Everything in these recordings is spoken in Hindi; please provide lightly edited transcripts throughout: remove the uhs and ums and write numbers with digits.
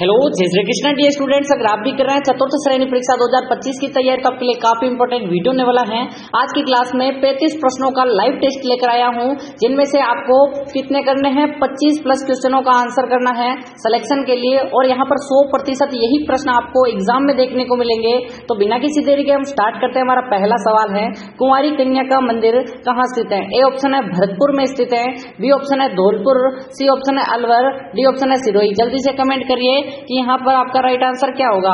हेलो जय श्री कृष्ण डियर स्टूडेंट्स, अगर आप भी कर रहे हैं चतुर्थ श्रेणी परीक्षा 2025 की तैयारी, तो आपके लिए काफी इंपॉर्टेंट वीडियो होने वाला है। आज की क्लास में 35 प्रश्नों का लाइव टेस्ट लेकर आया हूं, जिनमें से आपको कितने करने हैं, 25 प्लस क्वेश्चनों का आंसर करना है सिलेक्शन के लिए। और यहाँ पर 100% यही प्रश्न आपको एग्जाम में देखने को मिलेंगे। तो बिना किसी देरी के हम स्टार्ट करते हैं। हमारा पहला सवाल है, कुंवारी कन्या का मंदिर कहाँ स्थित है? ए ऑप्शन है भरतपुर में स्थित है, बी ऑप्शन है धौलपुर, सी ऑप्शन है अलवर, डी ऑप्शन है सिरोही। जल्दी से कमेंट करिए कि यहाँ पर आपका राइट आंसर क्या होगा।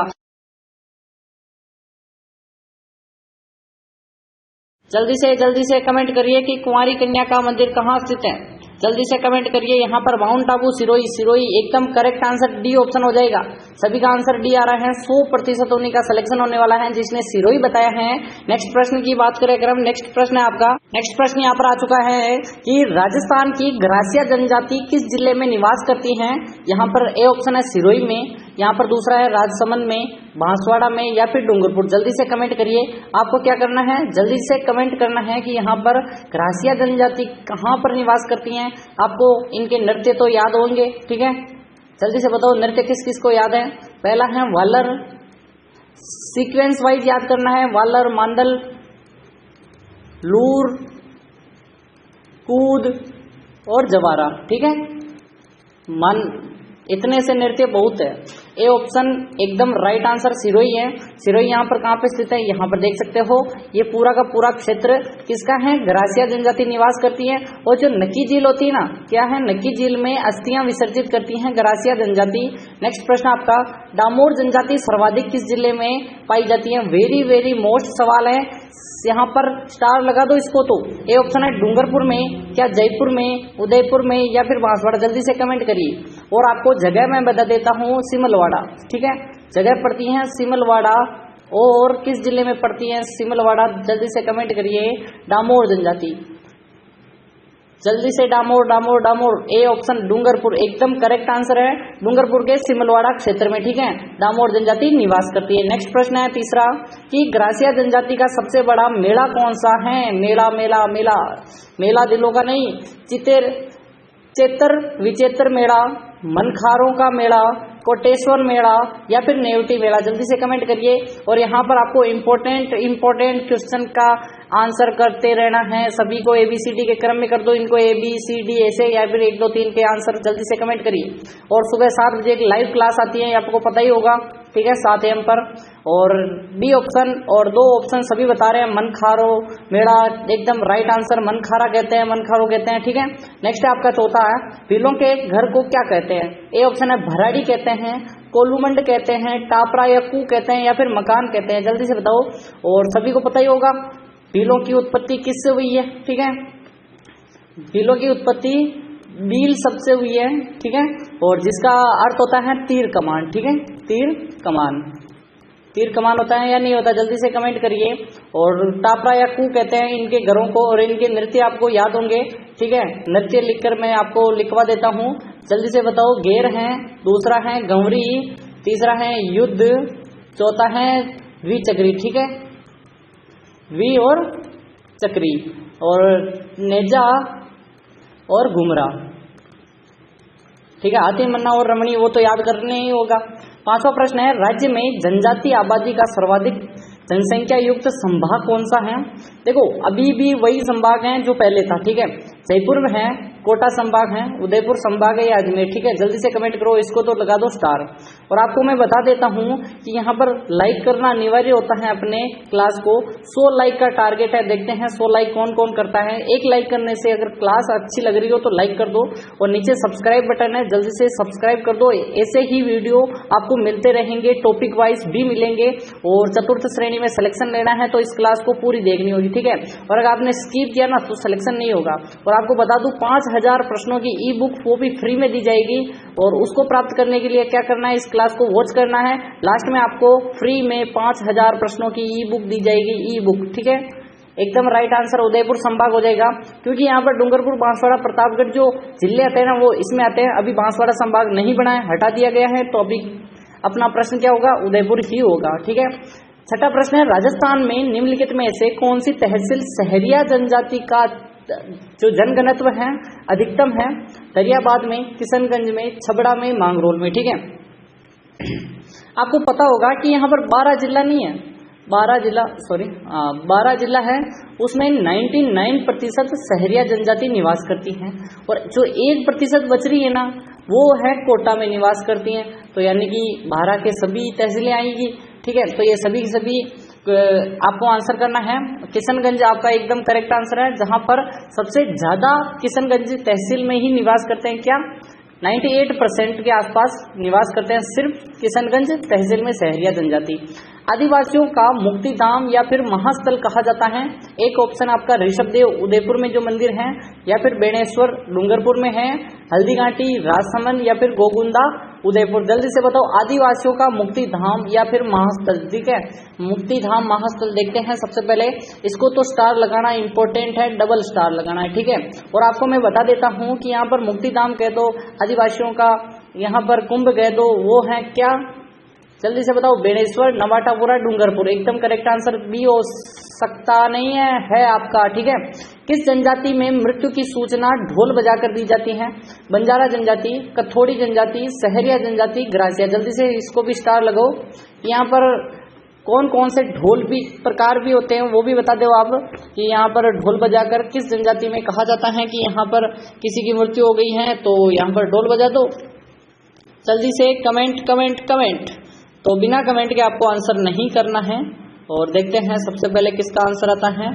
जल्दी से कमेंट करिए कि कुंवारी कन्या का मंदिर कहाँ स्थित है। जल्दी से कमेंट करिए। यहाँ पर माउंट आबू, सिरोही एकदम करेक्ट आंसर डी ऑप्शन हो जाएगा। सभी का आंसर डी आ रहा है। 100% उन्हीं का सिलेक्शन होने वाला है जिसने सिरोही बताया है। नेक्स्ट प्रश्न की बात करें अगर हम, नेक्स्ट प्रश्न है आपका। नेक्स्ट प्रश्न यहाँ पर आ चुका है कि राजस्थान की ग्रासिया जनजाति किस जिले में निवास करती है? यहाँ पर ए ऑप्शन है सिरोही में, यहाँ पर दूसरा है राजसमंद में, बांसवाड़ा में या फिर डूंगरपुर। जल्दी से कमेंट करिए। आपको क्या करना है, जल्दी से कमेंट करना है कि यहाँ पर ग्रासिया जनजाति कहाँ पर निवास करती हैं। आपको इनके नृत्य तो याद होंगे, ठीक है? जल्दी से बताओ नृत्य किस किस को याद है। पहला है वालर, सीक्वेंस वाइज याद करना है। वालर, मांदल, लूर, कूद और जवारा, ठीक है? इतने से नृत्य बहुत है। ए ऑप्शन एकदम राइट आंसर सिरोही है। सिरोही यहाँ पर कहाँ पे स्थित है, यहाँ पर देख सकते हो। ये पूरा का पूरा क्षेत्र किसका है, ग्रासिया जनजाति निवास करती है। और जो नक्की झील होती है ना, क्या है, नक्की झील में अस्थियां विसर्जित करती हैं ग्रासिया जनजाति। नेक्स्ट प्रश्न आपका, डामोर जनजाति सर्वाधिक किस जिले में पाई जाती है? वेरी मोस्ट सवाल है। यहाँ पर स्टार लगा दो इसको। तो ए ऑप्शन है डूंगरपुर में, क्या जयपुर में, उदयपुर में या फिर बांसवाड़ा। जल्दी से कमेंट करिए। और आपको जगह मैं बता देता हूँ, सिमलवाड़ा, ठीक है? जगह पड़ती है सिमलवाड़ा। और किस जिले में पड़ती है सिमलवाड़ा? जल्दी से कमेंट करिए। डामोर जनजाति, जल्दी से डामोर। ए ऑप्शन डूंगरपुर एकदम करेक्ट आंसर है। डूंगरपुर के सिमलवाड़ा क्षेत्र में, ठीक है, डामोर जनजाति निवास करती है। नेक्स्ट प्रश्न है तीसरा कि ग्रासिया जनजाति का सबसे बड़ा मेला कौन सा है? मेला दिलों का नहीं, चेतर विचेतर मेला, मनखारों का मेला, कोटेश्वर मेला या फिर नेवटी मेला। जल्दी से कमेंट करिए। और यहाँ पर आपको इम्पोर्टेंट क्वेश्चन का आंसर करते रहना है। सभी को ABCD के क्रम में कर दो इनको, ABCD ऐसे या फिर 1 2 3 के आंसर जल्दी से कमेंट करिए। और सुबह 7 बजे एक लाइव क्लास आती है, आपको पता ही होगा, ठीक है, 7 AM पर। और बी ऑप्शन और 2 ऑप्शन सभी बता रहे हैं। मनखारो मेला एकदम राइट आंसर, मनखारा कहते हैं, मनखारो कहते हैं, ठीक है? नेक्स्ट है आपका चौथा है, भीलों के घर को क्या कहते हैं? ए ऑप्शन है भराड़ी कहते हैं, कोलूमंड कहते हैं, टापरा या कू कहते हैं या फिर मकान कहते हैं। जल्दी से बताओ। और सभी को पता ही होगा भीलों की उत्पत्ति किससे हुई है, ठीक है? भीलों की उत्पत्ति बील शब्द से हुई है, ठीक है? और जिसका अर्थ होता है तीर कमान, ठीक है? तीर कमान होता है या नहीं होता? जल्दी से कमेंट करिए। और टापरा या कू कहते हैं इनके घरों को। और इनके नृत्य आपको याद होंगे, ठीक है? नृत्य लिखकर मैं आपको लिखवा देता हूँ। जल्दी से बताओ। घेर है, दूसरा है गंवरी, तीसरा है युद्ध, चौथा है द्विचक्री, ठीक है? वी और चक्री, और नेजा और घुमरा, ठीक है? हाथी, मन्ना और रमणी वो तो याद करने ही होगा। 5वां प्रश्न है, राज्य में जनजाति आबादी का सर्वाधिक जनसंख्या युक्त संभाग कौन सा है? देखो अभी भी वही संभाग है जो पहले था, ठीक है? जयपुर में है, कोटा संभाग है, उदयपुर संभाग है या अजमेर, ठीक है? जल्दी से कमेंट करो, इसको तो लगा दो स्टार। और आपको मैं बता देता हूं कि यहाँ पर लाइक करना अनिवार्य होता है अपने क्लास को। 100 लाइक का टारगेट है, देखते हैं 100 लाइक कौन कौन करता है। एक लाइक करने से अगर क्लास अच्छी लग रही हो तो लाइक कर दो। और नीचे सब्सक्राइब बटन है, जल्दी से सब्सक्राइब कर दो। ऐसे ही वीडियो आपको मिलते रहेंगे, टॉपिक वाइज भी मिलेंगे। और चतुर्थ श्रेणी में सिलेक्शन लेना है तो इस क्लास को पूरी देखनी होगी, ठीक है? और अगर आपने स्किप किया ना तो सिलेक्शन नहीं होगा। और आपको बता दूं 5000 प्रश्नों की ई बुक वो भी फ्री में दी जाएगी। और उसको प्राप्त करने के लिए क्या करना है, इस क्लास को वॉच करना है। लास्ट में आपको फ्री में 5000 प्रश्नों की ई बुक दी जाएगी, ई बुक, ठीक है? एकदम राइट आंसर उदयपुर संभाग हो जाएगा, क्योंकि यहाँ पर डूंगरपुर, बांसवाड़ा, प्रतापगढ़ जो जिले आते हैं ना वो इसमें आते हैं। अभी बांसवाड़ा संभाग नहीं बना है, हटा दिया गया है, तो अभी अपना प्रश्न क्या होगा, उदयपुर ही होगा, ठीक है? छठा प्रश्न है, राजस्थान में निम्नलिखित में से कौन सी तहसील सहरिया जनजाति का जो जनघनत्व है अधिकतम है? दरियाबाद में, किशनगंज में, छबड़ा में, मांगरोल में, ठीक है? आपको पता होगा कि यहाँ पर 12 जिला नहीं है, 12 जिला है, उसमें 99% शहरिया जनजाति निवास करती हैं और जो 1% बच रही है ना वो है कोटा में निवास करती हैं। तो यानी कि 12 के सभी तहसीलें आएगी, ठीक है। तो ये सभी की सभी आपको आंसर करना है। किशनगंज आपका एकदम करेक्ट आंसर है, जहां पर सबसे ज्यादा किशनगंज तहसील में ही निवास करते हैं। क्या 98% के आसपास निवास करते हैं सिर्फ किशनगंज तहसील में शहरिया जनजाति। आदिवासियों का मुक्तिधाम या फिर महास्थल कहा जाता है। एक ऑप्शन आपका ऋषभदेव उदयपुर में जो मंदिर है, या फिर बेणेश्वर डूंगरपुर में है, हल्दीघाटी राजसमंद या फिर गोगुंदा उदयपुर। जल्दी से बताओ आदिवासियों का मुक्तिधाम या फिर महास्थल, ठीक है। मुक्तिधाम महास्थल देखते हैं सबसे पहले, इसको तो स्टार लगाना इंपॉर्टेंट है, डबल स्टार लगाना है, ठीक है। और आपको मैं बता देता हूं कि यहाँ पर मुक्तिधाम कह दो आदिवासियों का, यहाँ पर कुंभ कह दो, वो है क्या, जल्दी से बताओ, बेणेश्वर नवाटापुरा डूंगरपुर। एकदम करेक्ट आंसर भी हो सकता नहीं है आपका, ठीक है। किस जनजाति में मृत्यु की सूचना ढोल बजाकर दी जाती है? बंजारा जनजाति, कथोड़ी जनजाति, सहरिया जनजाति, ग्रासिया। जल्दी से इसको भी स्टार लगाओ। यहाँ पर कौन कौन से ढोल भी प्रकार भी होते हैं वो भी बता दो आप, कि यहाँ पर ढोल बजाकर किस जनजाति में कहा जाता है कि यहाँ पर किसी की मृत्यु हो गई है तो यहाँ पर ढोल बजा दो। जल्दी से कमेंट। तो बिना कमेंट के आपको आंसर नहीं करना है। और देखते हैं सबसे पहले किसका आंसर आता है।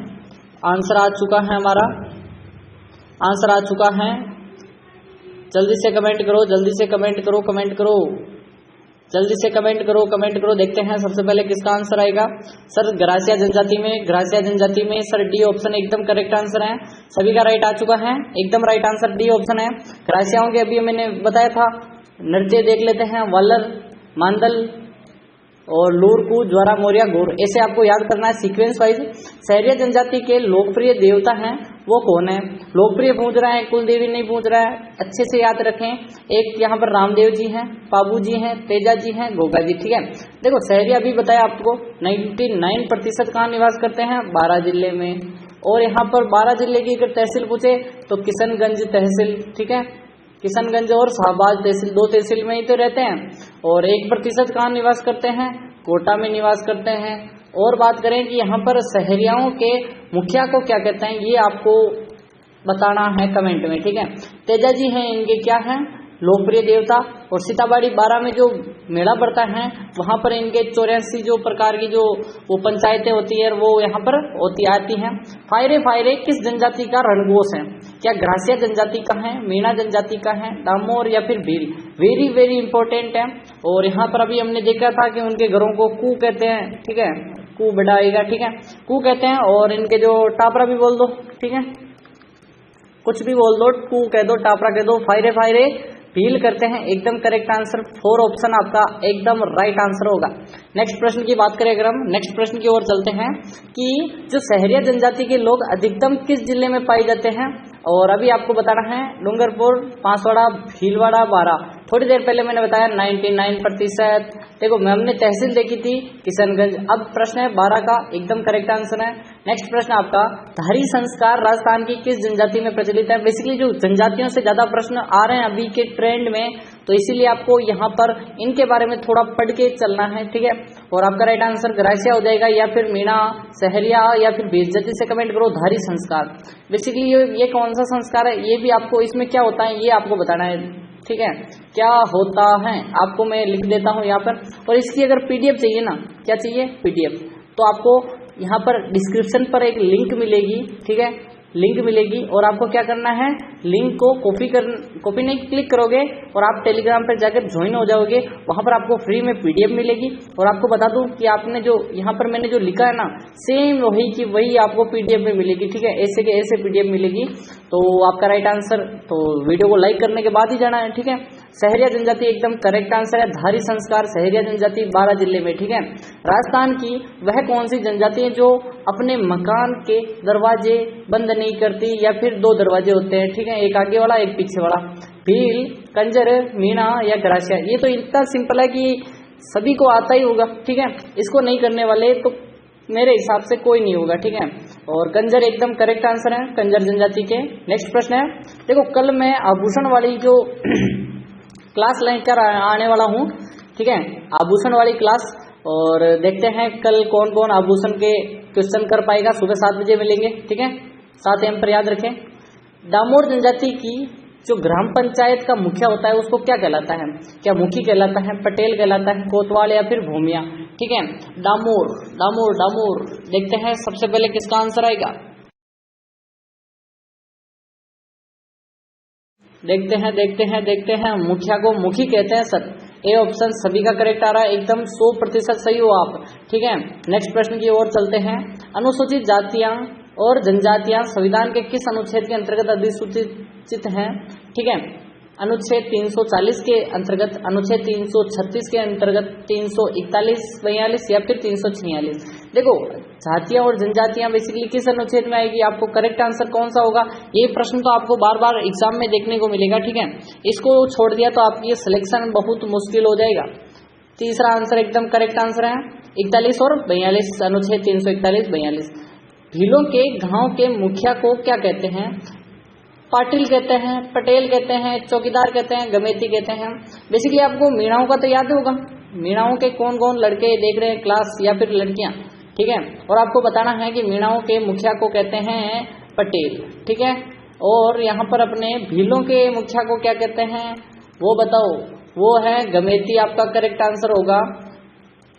आंसर आ चुका है हमारा, आंसर आ चुका है। जल्दी से कमेंट करो, जल्दी से कमेंट करो, जल्दी से कमेंट करो। देखते हैं सबसे पहले किसका आंसर आएगा। सर ग्रासिया जनजाति में सर डी ऑप्शन एकदम करेक्ट आंसर है। सभी का राइट आ चुका है, एकदम राइट आंसर डी ऑप्शन है। ग्रासियाओं के अभी मैंने बताया था, नृत्य देख लेते हैं। वल्लर, मांदल और लूरकू, ज्वारा, मोरिया, गोर, ऐसे आपको याद करना है सीक्वेंस वाइज। सहरिया जनजाति के लोकप्रिय देवता हैं वो कौन है? लोकप्रिय पूछ रहा है, कुल देवी नहीं पूछ रहा है, अच्छे से याद रखें। एक यहाँ पर रामदेव जी हैं, पाबू जी हैं, तेजा जी हैं, गोगा जी, ठीक है। देखो सहरिया भी बताया आपको 99% कहाँ निवास करते हैं? 12 जिले में। और यहाँ पर 12 जिले की अगर तहसील पूछे तो किशनगंज तहसील, ठीक है। किशनगंज और शाहबाज तहसील, 2 तहसील में ही तो रहते हैं। और 1% कहाँ निवास करते हैं? कोटा में निवास करते हैं। और बात करें कि यहाँ पर सहरियाओं के मुखिया को क्या कहते हैं, ये आपको बताना है कमेंट में, ठीक है। तेजा जी हैं, इनके क्या हैं? लोकप्रिय देवता। और सीताबाड़ी 12 में जो मेला पड़ता है वहां पर इनके 84 जो प्रकार की जो वो पंचायतें होती है वो यहाँ पर होती आती हैं। फायरे किस जनजाति का रणघोष है? क्या ग्रासिया जनजाति का है, मीणा जनजाति का है, डामोर या फिर भील? वेरी इंपॉर्टेंट है। और यहाँ पर अभी हमने देखा था कि उनके घरों को कू कहते हैं, ठीक है। कू बढ़ाएगा, ठीक है, कू कहते हैं। और इनके जो टापरा भी बोल दो, ठीक है, कुछ भी बोल दो, कू कह दो, टापरा कह दो, फायरे फील करते हैं। एकदम करेक्ट आंसर 4 ऑप्शन आपका एकदम राइट आंसर होगा। नेक्स्ट प्रश्न की बात करें अगर हम, नेक्स्ट प्रश्न की ओर चलते हैं कि जो सहरिया जनजाति के लोग अधिकतम किस जिले में पाए जाते हैं? और अभी आपको बताना है डूंगरपुर, बांसवाड़ा, भीलवाड़ा, बारा। थोड़ी देर पहले मैंने बताया 99%। देखो हमने तहसील देखी थी किशनगंज। अब प्रश्न है 12 का, एकदम करेक्ट आंसर है। नेक्स्ट प्रश्न आपका, धारी संस्कार राजस्थान की किस जनजाति में प्रचलित है? बेसिकली जो जनजातियों से ज्यादा प्रश्न आ रहे हैं अभी के ट्रेंड में, तो इसीलिए आपको यहाँ पर इनके बारे में थोड़ा पढ़ के चलना है, ठीक है। और आपका राइट आंसर ग्रासिया हो जाएगा, या फिर मीणा, सहरिया, या फिर बीज। जल्दी से कमेंट करो धारी संस्कार। बेसिकली ये कौन सा संस्कार है, ये भी आपको इसमें क्या होता है ये आपको बताना है, ठीक है। क्या होता है आपको मैं लिख देता हूं यहाँ पर। और इसकी अगर पीडीएफ चाहिए ना, क्या चाहिए? पीडीएफ। तो आपको यहाँ पर डिस्क्रिप्शन पर एक लिंक मिलेगी, ठीक है, लिंक मिलेगी। और आपको क्या करना है, लिंक को कॉपी नहीं क्लिक करोगे और आप टेलीग्राम पर जाकर ज्वाइन हो जाओगे। वहां पर आपको फ्री में पीडीएफ मिलेगी। और आपको बता दूं कि आपने जो यहाँ पर मैंने जो लिखा है ना, सेम वही की वही आपको पीडीएफ में मिलेगी, ठीक है। ऐसे के ऐसे पीडीएफ मिलेगी। तो आपका राइट आंसर, तो वीडियो को लाइक करने के बाद ही जाना है, ठीक है। सहरिया जनजाति एकदम करेक्ट आंसर है। धारी संस्कार सहरिया जनजाति 12 जिले में, ठीक है। राजस्थान की वह कौन सी जनजाति है जो अपने मकान के दरवाजे बंद नहीं करती, या फिर 2 दरवाजे होते हैं, ठीक है, एक आगे वाला एक पीछे वाला? भील, कंजर, मीणा या ग्रासिया। ये तो इतना सिंपल है कि सभी को आता ही होगा, ठीक है। इसको नहीं करने वाले तो मेरे हिसाब से कोई नहीं होगा, ठीक है। और कंजर एकदम करेक्ट आंसर है, कंजर जनजाति के। नेक्स्ट प्रश्न है, देखो कल मैं आभूषण वाली जो क्लास लेकर आने वाला हूँ, ठीक है, आभूषण वाली क्लास। और देखते हैं कल कौन कौन आभूषण के क्वेश्चन कर पाएगा। सुबह 7 बजे मिलेंगे, ठीक है। 7 AM पर याद रखें। डामोर जनजाति की जो ग्राम पंचायत का मुखिया होता है उसको क्या कहलाता है? क्या मुखी कहलाता है, पटेल कहलाता है, कोतवाल या फिर भूमिया? ठीक है, डामोर डामोर डामोर। देखते हैं सबसे पहले किसका आंसर आएगा। देखते हैं मुखिया को मुखी कहते हैं सर। ए ऑप्शन सभी का करेक्ट आ रहा है, एकदम 100% सही हो आप, ठीक है। नेक्स्ट प्रश्न की ओर चलते हैं। अनुसूचित जातियां और जनजातियां संविधान के किस अनुच्छेद के अंतर्गत अधिसूचित हैं? ठीक है, अनुच्छेद 340 के अंतर्गत, अनुच्छेद 336 के अंतर्गत, 341, 42 या फिर 346। देखो, जातियां और जनजातियां बेसिकली किस अनुच्छेद में आएगी? आपको करेक्ट आंसर कौन सा होगा? ये प्रश्न तो आपको बार बार एग्जाम में देखने को मिलेगा, ठीक है। इसको छोड़ दिया तो आपकी सिलेक्शन बहुत मुश्किल हो जाएगा। तीसरा आंसर एकदम करेक्ट आंसर है 41 और 42, अनुच्छेद 341, 42। भीलों के गांव के मुखिया को क्या कहते हैं? पाटिल कहते हैं, पटेल कहते हैं, चौकीदार कहते हैं, गमेती कहते हैं। बेसिकली आपको मीणाओं का तो याद होगा, मीणाओं के कौन कौन लड़के देख रहे हैं क्लास या फिर लड़कियां, ठीक है। और आपको बताना है कि मीणाओं के मुखिया को कहते हैं पटेल, ठीक है। और यहाँ पर अपने भीलों के मुखिया को क्या कहते हैं वो बताओ, वो है गमेती। आपका करेक्ट आंसर होगा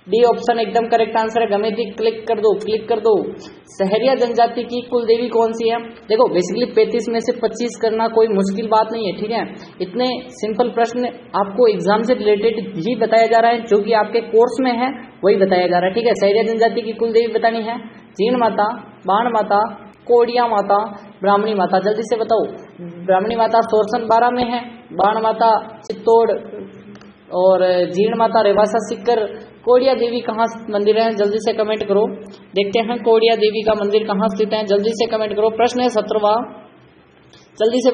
डी ऑप्शन, एकदम करेक्ट आंसर है गमेती। क्लिक कर दो। सहरिया जनजाति की कुल देवी कौन सी है? देखो, बेसिकली 35 में से 25 करना कोई मुश्किल बात नहीं है, ठीक है। इतने सिंपल प्रश्न आपको एग्जाम से रिलेटेड ही बताया जा रहा है, जो कि आपके कोर्स में है वही बताया जा रहा है, ठीक है। सहरिया जनजाति की कुल देवी बतानी है। जीण माता, बाण माता, कोडिया माता, ब्राह्मणी माता। जल्दी से बताओ। ब्राह्मणी माता सोरसन 12 में है, बाण माता चित्तौड़ और जीण माता रेवासा सीकर। कोडिया देवी कहाँ मंदिर है? जल्दी से कमेंट करो। देखते हैं कोडिया देवी का मंदिर कहाँ स्थित है, जल्दी से कमेंट करो। प्रश्न है 17वां, जल्दी से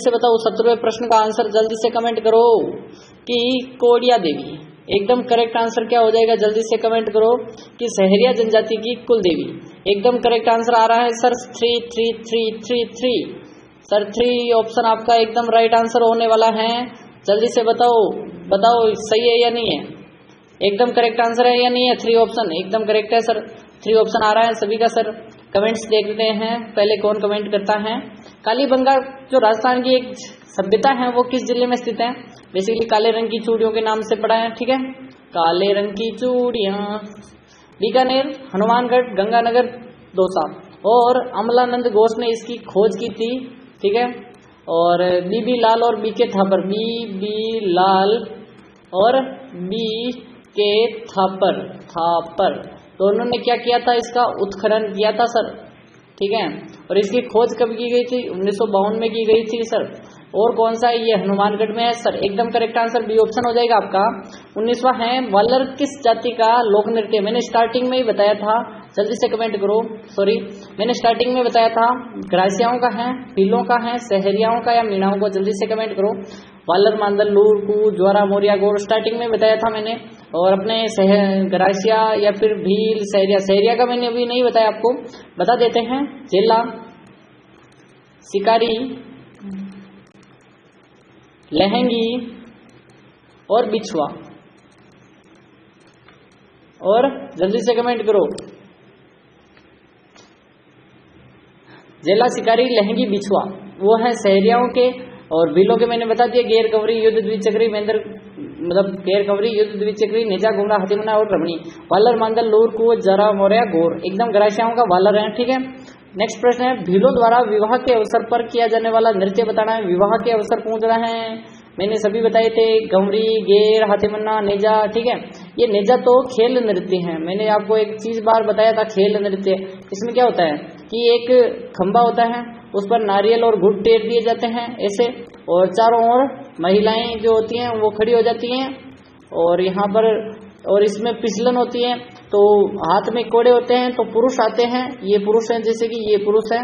बताओ 17वें प्रश्न का आंसर जल्दी से कमेंट करो कि कोडिया देवी। एकदम करेक्ट आंसर क्या हो जाएगा? जल्दी से कमेंट करो कि सहरिया जनजाति की कुल देवी। एकदम करेक्ट आंसर आ रहा है सर 3 सर 3 ऑप्शन आपका एकदम राइट आंसर होने वाला है। जल्दी से बताओ सही है या नहीं है? एकदम करेक्ट आंसर है या नहीं है? 3 ऑप्शन एकदम करेक्ट है सर। 3 ऑप्शन आ रहा है सभी का सर। कमेंट्स देखते हैं पहले कौन कमेंट करता है। कालीबंगा जो राजस्थान की एक सभ्यता है वो किस जिले में स्थित है? बेसिकली काले रंग की चूड़ियों के नाम से पढ़ा है, ठीक है। काले रंग की चूड़ियां, बीकानेर, हनुमानगढ़, गंगानगर, दौसा। और अमलानंद घोष ने इसकी खोज की थी, ठीक है। और बीबी लाल और बीके थापर, बीबी लाल और बीके थापर दोनों ने क्या किया था? इसका उत्खनन किया था सर, ठीक है। और इसकी खोज कब की गई थी? 1952 में की गई थी सर। और कौन सा है? ये हनुमानगढ़ में है सर। एकदम करेक्ट आंसर बी ऑप्शन हो जाएगा आपका। 19वां है वालर किस जाति का लोक नृत्य? मैंने स्टार्टिंग में ही बताया था, जल्दी से कमेंट करो। सॉरी, मैंने स्टार्टिंग में बताया था ग्रासियाओं का है, भीलों का है, सहरियाओं का या मीणाओं को? जल्दी से कमेंट करो। वालर, मांदल, लूरकू, ज्वारा, मोरिया, गोड़ स्टार्टिंग में बताया था मैंने। और अपने ग्रासिया या फिर भील, सहरिया का मैंने अभी नहीं बताया आपको, बता देते हैं। जेला, शिकारी, लहंगी और बिछुआ। और जल्दी से कमेंट करो। जेला, शिकारी, लहंगी, बिछुआ वो है सहरियाओं के। और भीलों के मैंने बता दिया, गैर कंवरी, युद्ध द्विचक्री, मेंदर मतलब गैर कंवरी, युद्ध द्विचक्री, नेजा, घुमरा, हाथीमना और रमणी। वालर, मांदल, लूरकू, जरा, मोरिया, गोर एकदम ग्रासियाओं का वालर है, ठीक है। नेक्स्ट प्रश्न है भीलों द्वारा विवाह के अवसर पर किया जाने वाला नृत्य बताना है। विवाह के अवसर पूछ रहा है, मैंने सभी बताए थे, गंवरी, गेर, हाथीमन्ना, नेजा, ठीक है। ये नेजा तो खेल नृत्य है। मैंने आपको एक चीज बार बताया था, खेल नृत्य। इसमें क्या होता है कि एक खंबा होता है, उस पर नारियल और गुड़ टेर दिए जाते हैं ऐसे, और चारों ओर महिलाएं जो होती हैं वो खड़ी हो जाती हैं, और यहाँ पर और इसमें फिसलन होती है, तो हाथ में कोड़े होते हैं, तो पुरुष आते हैं, ये पुरुष हैं, जैसे कि ये पुरुष है,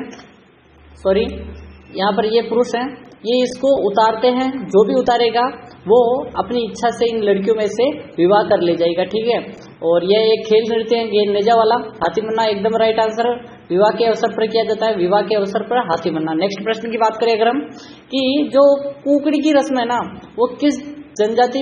सॉरी यहाँ पर ये पुरुष हैं, ये इसको उतारते हैं। जो भी उतारेगा वो अपनी इच्छा से इन लड़कियों में से विवाह कर ले जाएगा, ठीक है। और यह एक खेल नृत्य है नेजा वाला। हाथीमन्ना एकदम राइट आंसर, विवाह के अवसर पर किया जाता है, विवाह के अवसर पर हाथीमन्ना। नेक्स्ट प्रश्न की बात करें अगर हम, कि जो कुकड़ी की रस्म है ना, वो किस जनजाति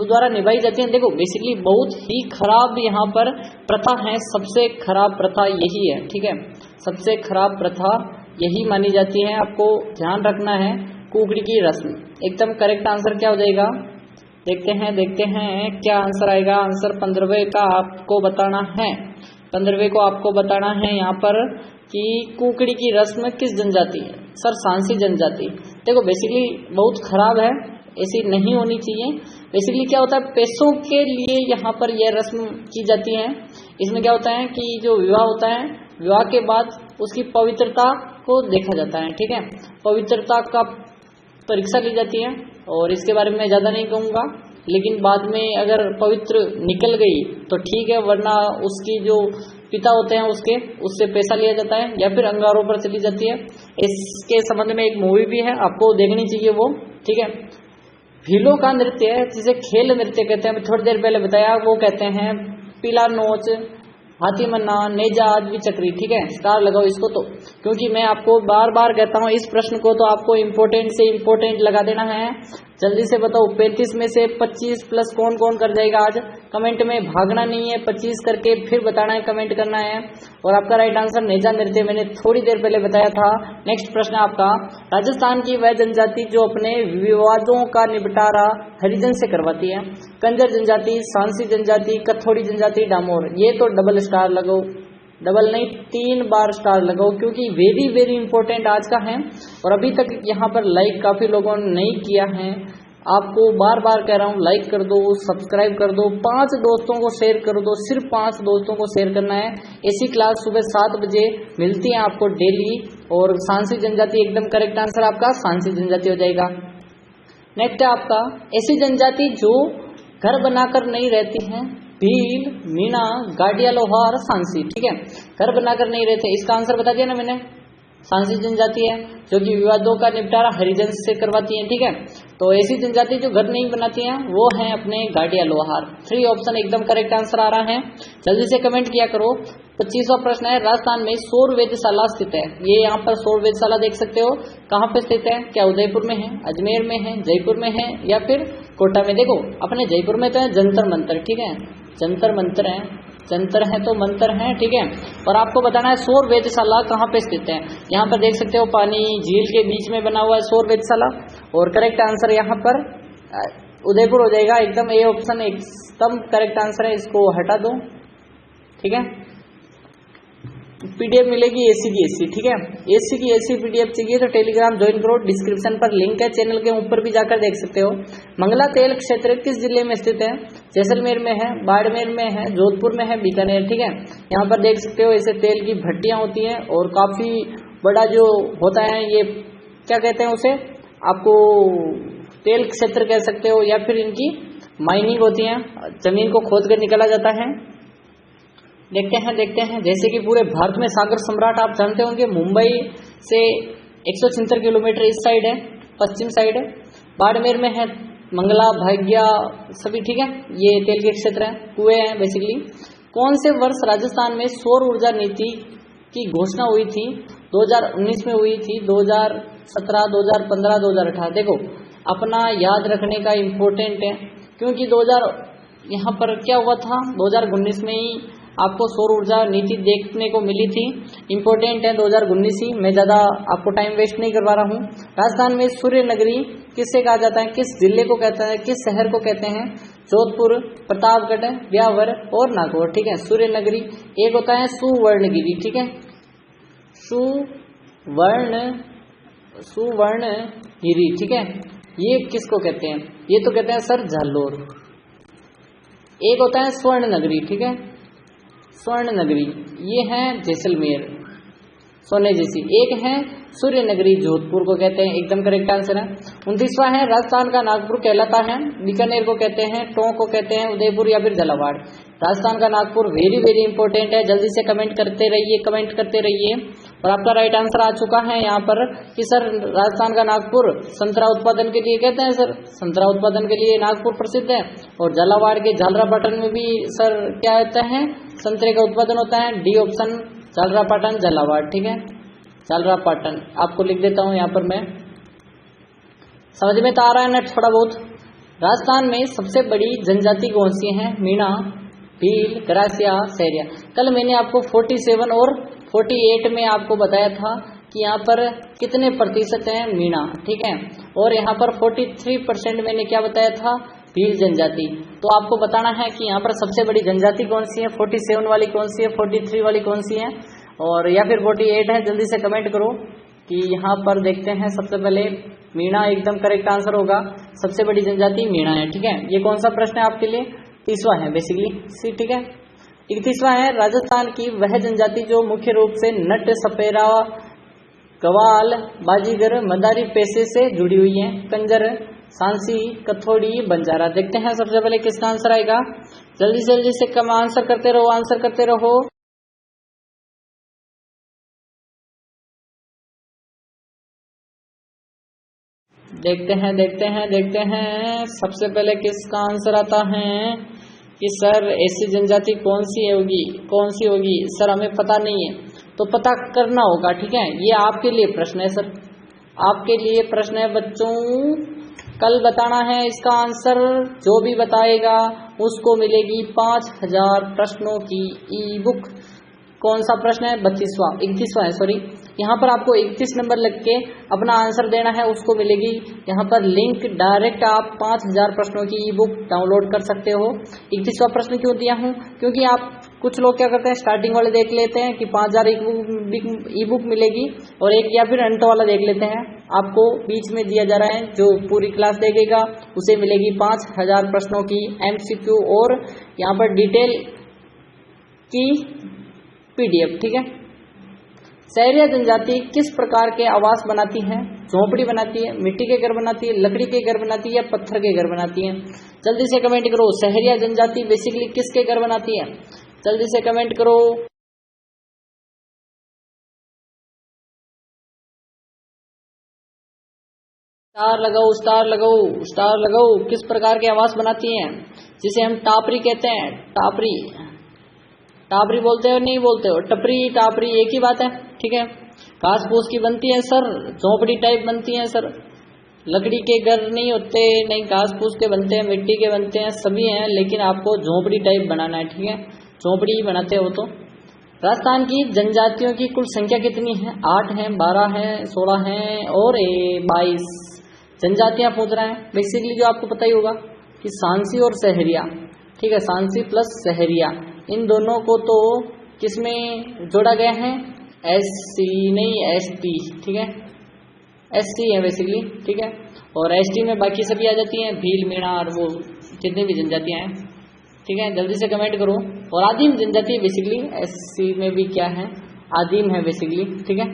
द्वारा निभाई जाती है। देखो बेसिकली बहुत ही खराब यहाँ पर प्रथा है, सबसे खराब प्रथा यही है, ठीक है, सबसे खराब प्रथा यही मानी जाती है, आपको ध्यान रखना है। कुकड़ी की रस्म, एकदम करेक्ट आंसर क्या हो जाएगा, देखते हैं क्या आंसर आएगा। आंसर 15वें का आपको बताना है, 15वें को आपको बताना है यहाँ पर कि कुकड़ी की रस्म किस जनजाति है। सर सांसी जनजाति। देखो बेसिकली बहुत खराब है, ऐसी नहीं होनी चाहिए। बेसिकली क्या होता है, पैसों के लिए यहाँ पर यह रस्म की जाती है। इसमें क्या होता है कि जो विवाह होता है, विवाह के बाद उसकी पवित्रता को देखा जाता है, ठीक है, पवित्रता का परीक्षा ली जाती है। और इसके बारे में मैं ज़्यादा नहीं कहूँगा, लेकिन बाद में अगर पवित्र निकल गई तो ठीक है, वरना उसकी जो पिता होते हैं उससे पैसा लिया जाता है या फिर अंगारों पर चली जाती है। इसके संबंध में एक मूवी भी है, आपको देखनी चाहिए वो, ठीक है। भीलों का नृत्य है जिसे खेल नृत्य कहते हैं, थोड़ी देर पहले बताया, वो कहते हैं पीला नोच, हाथी मन्ना, नेजा, आदमी चक्री, ठीक है, स्टार लगाओ इसको। तो क्योंकि मैं आपको बार बार कहता हूँ इस प्रश्न को तो आपको इम्पोर्टेंट से इम्पोर्टेंट लगा देना है। जल्दी से बताओ 35 में से 25 प्लस कौन कौन कर जाएगा आज। कमेंट में भागना नहीं है, 25 करके फिर बताना है, कमेंट करना है। और आपका राइट आंसर नेजा नृत्य, मैंने थोड़ी देर पहले बताया था। नेक्स्ट प्रश्न आपका, राजस्थान की वह जनजाति जो अपने विवादों का निपटारा हरिजन से करवाती है। कंजर जनजाति, सांसी जनजाति, कथोड़ी जनजाति, डामोर। ये तो डबल स्टार लगाओ, डबल नहीं 3 बार स्टार लगाओ, क्योंकि वेरी वेरी इंपॉर्टेंट आज का है। और अभी तक यहाँ पर लाइक काफी लोगों ने नहीं किया है, आपको बार बार कह रहा हूँ लाइक कर दो, सब्सक्राइब कर दो, 5 दोस्तों को शेयर कर दो, सिर्फ 5 दोस्तों को शेयर करना है। ऐसी क्लास सुबह 7 बजे मिलती है आपको डेली। और सांसी जनजाति एकदम करेक्ट आंसर आपका सांसी जनजाति हो जाएगा। नेक्स्ट है आपका, ऐसी जनजाति जो घर बनाकर नहीं रहती है। भील, मीणा, गाडिया, लोहार, सांसी, ठीक है, घर बनाकर नहीं रहते। इसका आंसर बता दिया ना मैंने, सांसी जनजाति है जो कि विवादों का निपटारा हरिजन से करवाती है, ठीक है। तो ऐसी जनजाति जो घर नहीं बनाती हैं वो हैं अपने गाडिया लोहार। 3 ऑप्शन एकदम करेक्ट आंसर आ रहा है, जल्दी से कमेंट किया करो। 25वां प्रश्न है, राजस्थान में सौर वेधशाला स्थित है। ये यहाँ पर सौर वेधशाला देख सकते हो, कहाँ पे स्थित है, क्या उदयपुर में है, अजमेर में है, जयपुर में है या फिर कोटा में। देखो अपने जयपुर में तो है जंतर मंतर, ठीक है, जंतर मंतर है, जंतर है तो मंतर है, ठीक है। और आपको बताना है सौर वेधशाला कहाँ पे स्थित है। यहाँ पर देख सकते हो पानी झील के बीच में बना हुआ है सौर वेधशाला। और करेक्ट आंसर यहाँ पर उदयपुर हो जाएगा, एकदम ए ऑप्शन एकदम करेक्ट आंसर है, इसको हटा दो, ठीक है। पीडीएफ मिलेगी एसी की एसी, ठीक है, एसी की एसी पीडीएफ चाहिए तो टेलीग्राम ज्वाइन करो, डिस्क्रिप्शन पर लिंक है, चैनल के ऊपर भी जाकर देख सकते हो। मंगला तेल क्षेत्र किस जिले में स्थित है। जैसलमेर में है, बाड़मेर में है, जोधपुर में है, बीकानेर, ठीक है। यहाँ पर देख सकते हो ऐसे तेल की भट्टियां होती हैं और काफी बड़ा जो होता है ये क्या कहते हैं उसे, आपको तेल क्षेत्र कह सकते हो या फिर इनकी माइनिंग होती है, जमीन को खोद कर निकाला जाता है। देखते हैं जैसे कि पूरे भारत में सागर सम्राट आप जानते होंगे मुंबई से 176 किलोमीटर इस साइड है, पश्चिम साइड है। बाड़मेर में है मंगला, भाग्या सभी, ठीक है, ये तेल के क्षेत्र हैं, कुएं हैं बेसिकली। कौन से वर्ष राजस्थान में सौर ऊर्जा नीति की घोषणा हुई थी। 2019 में हुई थी, 2017, 2015, 2018। देखो अपना याद रखने का इम्पोर्टेंट है, क्योंकि 2000 यहाँ पर क्या हुआ था, 2019 में ही आपको सौर ऊर्जा नीति देखने को मिली थी। इंपॉर्टेंट है 2019 ही, मैं ज़्यादा आपको टाइम वेस्ट नहीं करवा रहा हूँ। राजस्थान में सूर्य नगरी किससे कहा जाता है, किस जिले को कहता है, किस शहर को कहते हैं। जोधपुर, प्रतापगढ़, ब्यावर और नागौर, ठीक है। सूर्य नगरी एक होता है सुवर्णगिरी, ठीक है, सुवर्णगिरी, ठीक है। ये किसको कहते हैं, ये तो कहते हैं सर जालोर। एक होता है स्वर्ण नगरी, ठीक है, स्वर्ण नगरी ये है जैसलमेर, सोने जैसी। एक है सूर्य नगरी, जोधपुर को कहते हैं, एकदम करेक्ट आंसर है। 29वां है, राजस्थान का नागपुर कहलाता है, बीकानेर को कहते हैं, टोंक को कहते हैं, उदयपुर या फिर झालावाड़। राजस्थान का नागपुर वेरी वेरी इंपॉर्टेंट है, जल्दी से कमेंट करते रहिए। और आपका राइट आंसर आ चुका है यहाँ पर कि सर राजस्थान का नागपुर संतरा उत्पादन के लिए कहते हैं, सर संतरा उत्पादन के लिए नागपुर प्रसिद्ध है। और झालावाड़ के झालरापाटन में भी सर क्या होता है, संतरे का उत्पादन होता है। डी ऑप्शन झालरापाटन, झालावाड़, ठीक है, झालरापाटन आपको लिख देता हूँ यहाँ पर मैं, समझ में तो आ रहा है ना थोड़ा बहुत। राजस्थान में सबसे बड़ी जनजाति कौन सी है? मीणा, भील, ग्रासिया, सहरिया। कल मैंने आपको 47 और 48 में आपको बताया था कि यहाँ पर कितने प्रतिशत हैं मीणा, ठीक है, और यहाँ पर 43% मैंने क्या बताया था? भील जनजाति। तो आपको बताना है कि यहाँ पर सबसे बड़ी जनजाति कौन सी है, 47 वाली कौन सी है, 43 वाली कौन सी है, और या फिर 48 है। जल्दी से कमेंट करो कि यहाँ पर देखते हैं। सबसे पहले मीणा एकदम करेक्ट आंसर होगा, सबसे बड़ी जनजाति मीणा है, ठीक है। ये कौन सा प्रश्न है आपके लिए? 30वां है बेसिकली, ठीक है। 31वां है, राजस्थान की वह जनजाति जो मुख्य रूप से नट, सपेरा, गवाल, बाजीगर, मदारी पेशे से जुड़ी हुई है। कंजर, सांसी, कथोड़ी, बंजारा। देखते हैं सबसे पहले किसका आंसर आएगा। जल्दी से कम आंसर करते रहो, आंसर करते रहो। देखते हैं सबसे पहले किसका आंसर आता है कि सर ऐसी जनजाति कौन सी होगी सर, हमें पता नहीं है, तो पता करना होगा, ठीक है। ये आपके लिए प्रश्न है सर, आपके लिए प्रश्न है बच्चों। कल बताना है इसका आंसर। जो भी बताएगा उसको मिलेगी 5000 प्रश्नों की ई बुक। कौन सा प्रश्न है? 31वां है, सॉरी। यहाँ पर आपको 31 नंबर लग के अपना आंसर देना है, उसको मिलेगी यहाँ पर लिंक। डायरेक्ट आप 5000 प्रश्नों की ई बुक डाउनलोड कर सकते हो। 31वां प्रश्न क्यों दिया हूँ? क्योंकि आप कुछ लोग क्या करते हैं, स्टार्टिंग वाले देख लेते हैं कि 5000 ई बुक मिलेगी, और एक या फिर अंत वाला देख लेते हैं। आपको बीच में दिया जा रहा है, जो पूरी क्लास देखेगा उसे मिलेगी 5000 प्रश्नों की MCQ और यहाँ पर डिटेल की PDF, ठीक है। सहरिया जनजाति किस प्रकार के आवास बनाती है? झोपड़ी बनाती है, मिट्टी के घर बनाती है, लकड़ी के घर बनाती है, या पत्थर के घर बनाती है? जल्दी से कमेंट करो। सहरिया जनजाति बेसिकली किसके घर बनाती है? जल्दी से कमेंट करो। स्टार लगाओ। किस प्रकार के आवास बनाती हैं? जिसे हम टापरी कहते हैं। टापरी बोलते हो नहीं बोलते हो? टापरी एक ही बात है, ठीक है। घास फूस की बनती है सर, झोपड़ी टाइप बनती है सर। लकड़ी के घर नहीं होते, नहीं घास फूस के बनते हैं, मिट्टी के बनते हैं, सभी हैं, लेकिन आपको झोपड़ी टाइप बनाना है, ठीक है। झोपड़ी ही बनाते हो तो। राजस्थान की जनजातियों की कुल संख्या कितनी है? 8 है, 12 है, 16 है और 22 जनजातियां पूछ रहे हैं। बेसिकली जो आपको पता ही होगा कि सांसी और सहरिया, ठीक है, सांसी प्लस सहरिया, इन दोनों को तो किसमें जोड़ा गया है? SC नहीं ST, ठीक है, ST है बेसिकली, ठीक है। और ST में बाकी सभी आ जाती हैं, भील, मीणा और वो जितनी भी जनजातियां हैं, ठीक है। जल्दी से कमेंट करो। और आदिम जनजाति बेसिकली SC में भी क्या है? आदिम है बेसिकली, ठीक है।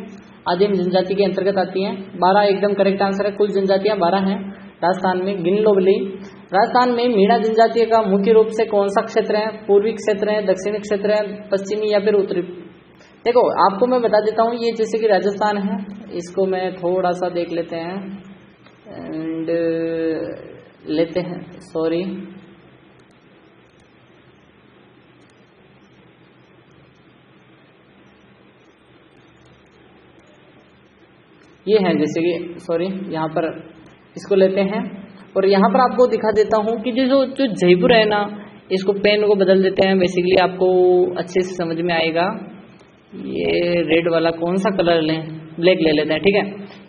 आदिम जनजाति के अंतर्गत आती हैं। 12 एकदम करेक्ट आंसर है। कुल जनजातियां 12 हैं राजस्थान में, गिन लो भले। राजस्थान में मीणा जनजाति का मुख्य रूप से कौन सा क्षेत्र है? पूर्वी क्षेत्र है, दक्षिणी क्षेत्र है, पश्चिमी या फिर उत्तरी? देखो आपको मैं बता देता हूँ, ये जैसे कि राजस्थान है, इसको मैं थोड़ा सा देख लेते हैं एंड लेते हैं, सॉरी, ये है जैसे कि, सॉरी, यहाँ पर इसको लेते हैं और यहाँ पर आपको दिखा देता हूँ कि जो जयपुर है ना, इसको पेन को बदल देते हैं, बेसिकली आपको अच्छे से समझ में आएगा। ये रेड वाला कौन सा कलर लें? ब्लैक ले लेते हैं, ठीक है।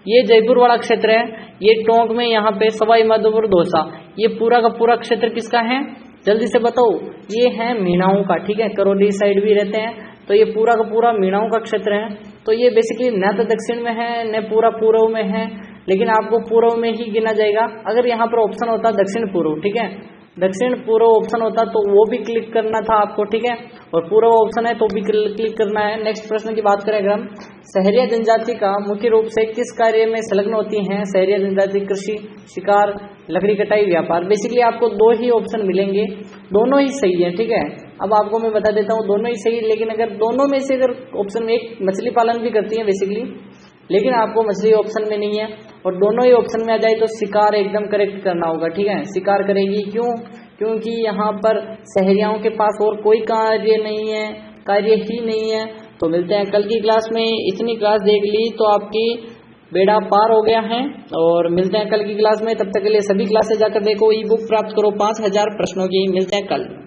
ये जयपुर वाला क्षेत्र है, ये टोंक में यहाँ पे सवाई माधोपुर दौसा, ये पूरा का पूरा क्षेत्र किसका है? जल्दी से बताओ। ये है मीणाओं का, ठीक है। करौली साइड भी रहते हैं, तो ये पूरा का पूरा मीणाओं का क्षेत्र है। तो ये बेसिकली न तो दक्षिण में है न पूरा पूर्व में है, लेकिन आपको पूर्व में ही गिना जाएगा। अगर यहाँ पर ऑप्शन होता दक्षिण पूर्व, ठीक है, दक्षिण पूर्व ऑप्शन होता तो वो भी क्लिक करना था आपको, ठीक है, और पूर्व ऑप्शन है तो भी क्लिक करना है। नेक्स्ट प्रश्न की बात करें अगर हम, सहरिया जनजाति का मुख्य रूप से किस कार्य में संलग्न होती हैं? सहरिया जनजाति कृषि, शिकार, लकड़ी कटाई, व्यापार। बेसिकली आपको 2 ही ऑप्शन मिलेंगे, दोनों ही सही है, ठीक है। अब आपको मैं बता देता हूँ दोनों ही सही, लेकिन अगर दोनों में से अगर ऑप्शन में एक मछली पालन भी करती है बेसिकली, लेकिन आपको मछली ऑप्शन में नहीं है, और दोनों ही ऑप्शन में आ जाए तो शिकार एकदम करेक्ट करना होगा, ठीक है। शिकार करेगी, क्यों? क्योंकि यहाँ पर सहरियाओं के पास और कोई कार्य नहीं है, कार्य ही नहीं है। तो मिलते हैं कल की क्लास में। इतनी क्लास देख ली तो आपकी बेड़ा पार हो गया है। और मिलते हैं कल की क्लास में, तब तक के लिए सभी क्लासेस जाकर देखो, ई बुक प्राप्त करो 5000 प्रश्नों की। मिलते हैं कल।